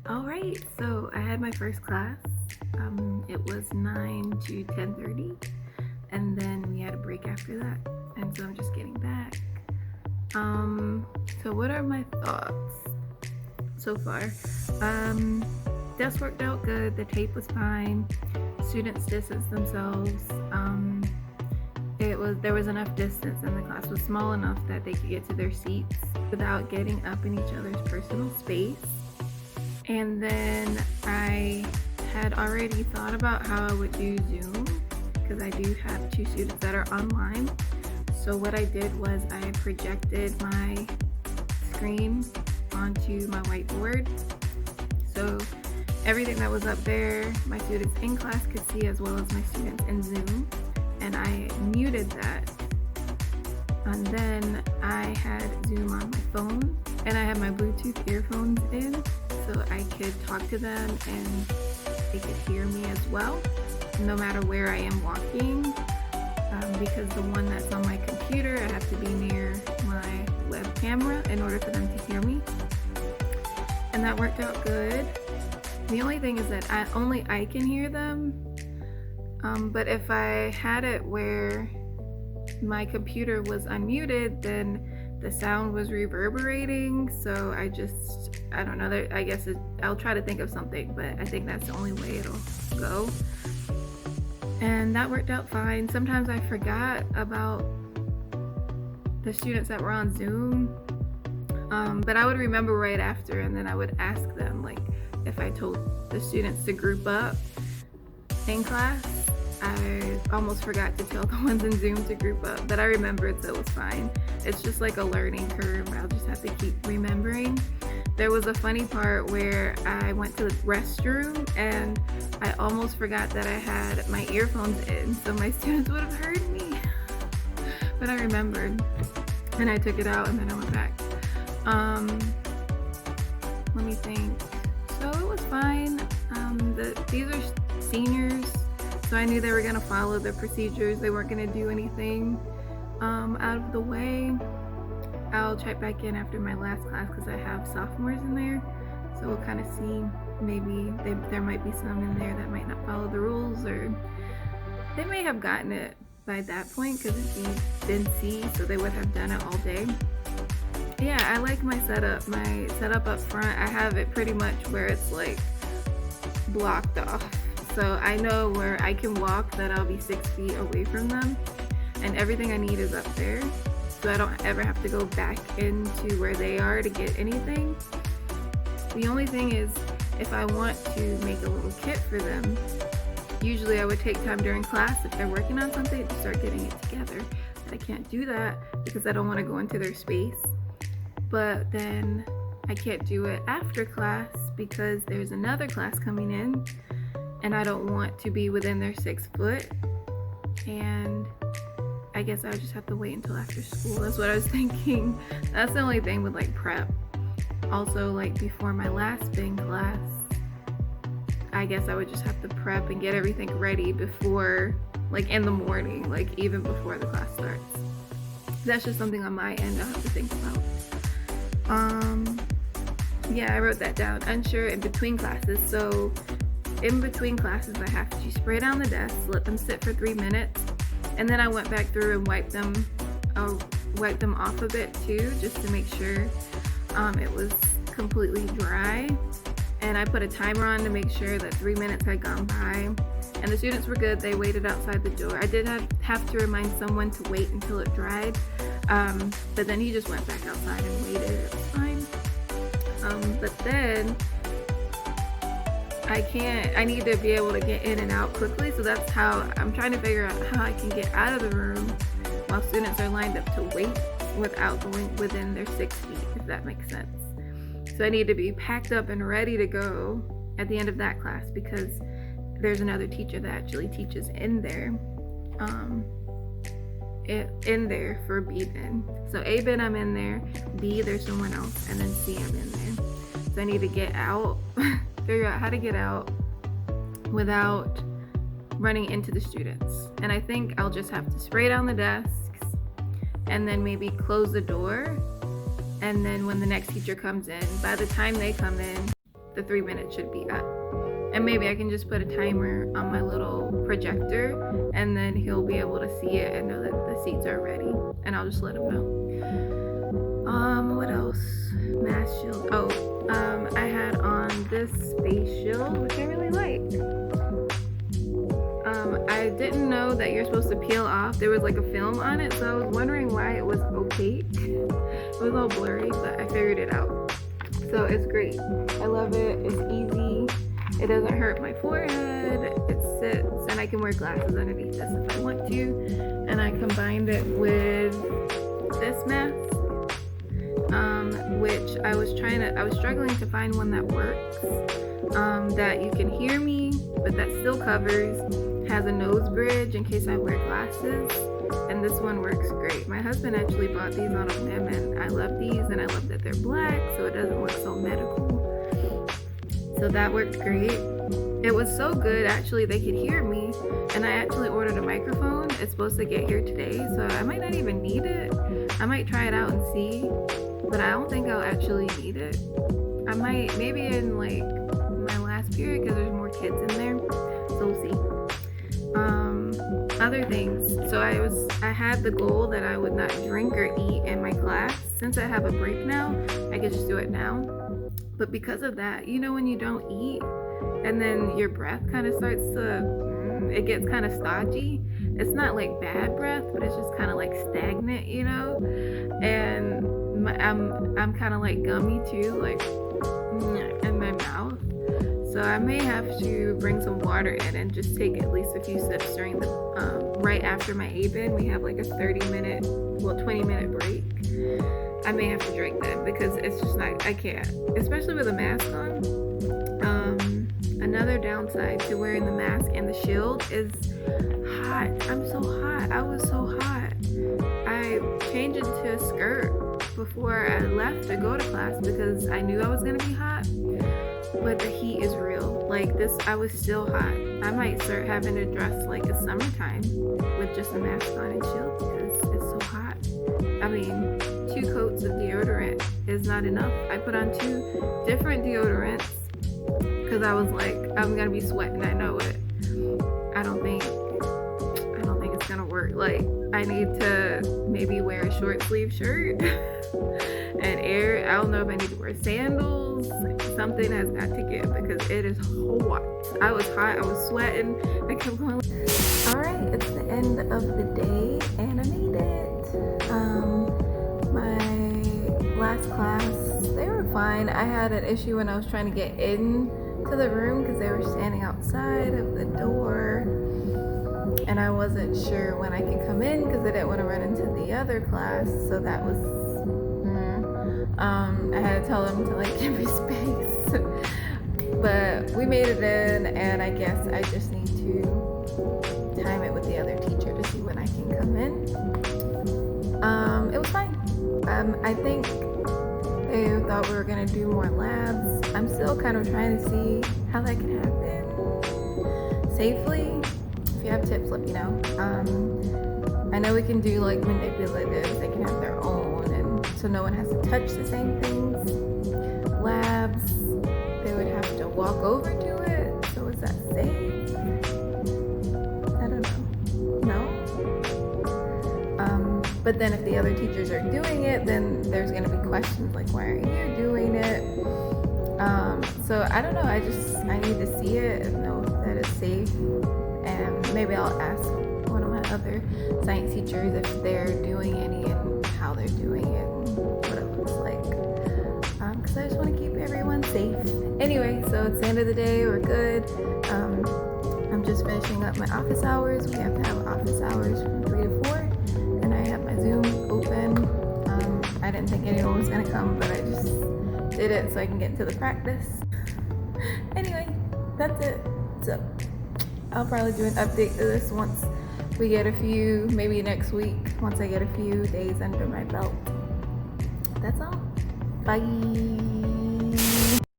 All right, so I had my first class. It was 9 to 10:30, and then we had a break after that, and so I'm just getting back. So what are my thoughts so far? Desk worked out good. The tape was fine. Students distanced themselves. There was enough distance, and the class was small enough that they could get to their seats without getting up in each other's personal space. And then I had already thought about how I would do Zoom because I do have two students that are online. So what I did was I projected my screen onto my whiteboard. So everything that was up there, my students in class could see as well as my students in Zoom. And I muted that. And then I had Zoom on my phone and I had my Bluetooth earphones in so I could talk to them and they could hear me as well, no matter where I am walking. Because the one that's on my computer, I have to be near my web camera in order for them to hear me. And that worked out good. The only thing is that only I can hear them. But if I had it where my computer was unmuted, then the sound was reverberating. So I don't know. I guess I'll try to think of something, but I think that's the only way it'll go. And that worked out fine. Sometimes I forgot about the students that were on Zoom, but I would remember right after, and then I would ask them, like, if I told the students to group up in class. I almost forgot to tell the ones in Zoom to group up, but I remembered, so it was fine. It's just like a learning curve. I'll just have to keep remembering. There was a funny part where I went to the restroom and I almost forgot that I had my earphones in, so my students would have heard me. But I remembered, and I took it out, and then I went back. Let me think. So it was fine. These are seniors, so I knew they were going to follow the procedures. They weren't going to do anything out of the way. I'll check back in after my last class because I have sophomores in there. So we'll kind of see. Maybe there might be some in there that might not follow the rules, or they may have gotten it by that point because it's been C, so they would have done it all day. Yeah, I like my setup. My setup up front, I have it pretty much where it's like blocked off. So I know where I can walk that I'll be 6 feet away from them, and everything I need is up there. So I don't ever have to go back into where they are to get anything. The only thing is, if I want to make a little kit for them, usually I would take time during class if they're working on something to start getting it together. But I can't do that because I don't want to go into their space. But then I can't do it after class because there's another class coming in and I don't want to be within their 6 foot. And I guess I would just have to wait until after school. That's what I was thinking. That's the only thing with like prep. Also, like before my last Bing class, I guess I would just have to prep and get everything ready before, like in the morning, like even before the class starts. That's just something on my end I'll have to think about. Yeah, I wrote that down. Unsure in between classes. So in between classes, I have to spray down the desks, let them sit for 3 minutes, and then I went back through and wiped them off a bit too, just to make sure it was completely dry. And I put a timer on to make sure that 3 minutes had gone by. And the students were good. They waited outside the door. I did have to remind someone to wait until it dried. But then he just went back outside and waited. It was fine. But then I need to be able to get in and out quickly. So that's how I'm trying to figure out how I can get out of the room while students are lined up to wait without going within their 6 feet, if that makes sense. So I need to be packed up and ready to go at the end of that class because there's another teacher that actually teaches in there for B bin. So A bin I'm in there, B there's someone else, and then C I'm in there. So I need to get out, figure out how to get out without running into the students. And I think I'll just have to spray down the desks and then maybe close the door. And then when the next teacher comes in, by the time they come in, the 3 minutes should be up. And maybe I can just put a timer on my little projector, and then he'll be able to see it and know that the seats are ready, and I'll just let him know. What else? Mask shield. I had on this face shield, which I really like. I didn't know that you're supposed to peel off. There was like a film on it, so I was wondering why it was opaque. It was all blurry, but I figured it out. So it's great. I love it. It's easy. It doesn't hurt my forehead. It sits, and I can wear glasses underneath this if I want to. And I combined it with this mask, which I was struggling to find one that works, that you can hear me, but that still covers, has a nose bridge in case I wear glasses, and this one works great. My husband actually bought these on a whim, and I love these, and I love that they're black, so it doesn't look so medical. So that worked great. It was so good, actually, they could hear me, and I actually ordered a microphone. It's supposed to get here today, so I might not even need it. I might try it out and see, but I don't think I'll actually need it. I might, maybe in like my last period, because there's more kids in there, so we'll see. Other things. So I had the goal that I would not drink or eat in my class. Since I have a break now, I can just do it now. But because of that, you know, when you don't eat and then your breath kind of starts to, it gets kind of stodgy. It's not like bad breath, but it's just kind of like stagnant, you know? And I'm kind of like gummy too, like in my mouth. So I may have to bring some water in and just take at least a few sips during the, right after my ABIN. We have like a 20-minute break. I may have to drink that because it's just not, I can't, especially with a mask on. Another downside to wearing the mask and the shield is hot. I'm so hot. I was so hot. I changed into a skirt before I left to go to class because I knew I was gonna be hot. But the heat is real. Like this, I was still hot. I might start having to dress like it's summertime with just a mask on and shield because it's so hot. I mean, 2 coats of deodorant is not enough. I put on 2 different deodorants because I was like, I'm gonna be sweating. I know it. I don't think it's gonna work. Like, I need to maybe wear a short sleeve shirt and I don't know if I need to wear sandals. Something has got to give because it is hot. I was hot, I was sweating. I kept going. Alright, it's the end of the day and I made it. My last class, they were fine. I had an issue when I was trying to get in to the room because they were standing outside of the door. And I wasn't sure when I could come in because I didn't want to run into the other class. So that was, I had to tell them to like give me space. But we made it in, and I guess I just need to time it with the other teacher to see when I can come in. It was fine. I think they thought we were gonna do more labs. I'm still kind of trying to see how that can happen safely. If you have tips, let me know. I know we can do like manipulatives, they can have their own, and so no one has to touch the same things. Labs, they would have to walk over to it, so is that safe? I don't know. No? But then if the other teachers are doing it, then there's gonna be questions like, why are you doing it? So I don't know, I need to see it and know that it's safe. And maybe I'll ask one of my other science teachers if they're doing any and how they're doing it and what it looks like. Because I just want to keep everyone safe. Anyway, so it's the end of the day. We're good. I'm just finishing up my office hours. We have to have office hours from 3 to 4. And I have my Zoom open. I didn't think anyone was going to come, but I just did it so I can get into the practice. Anyway, that's it. So I'll probably do an update to this once we get a few, maybe next week, once I get a few days under my belt. That's all. Bye.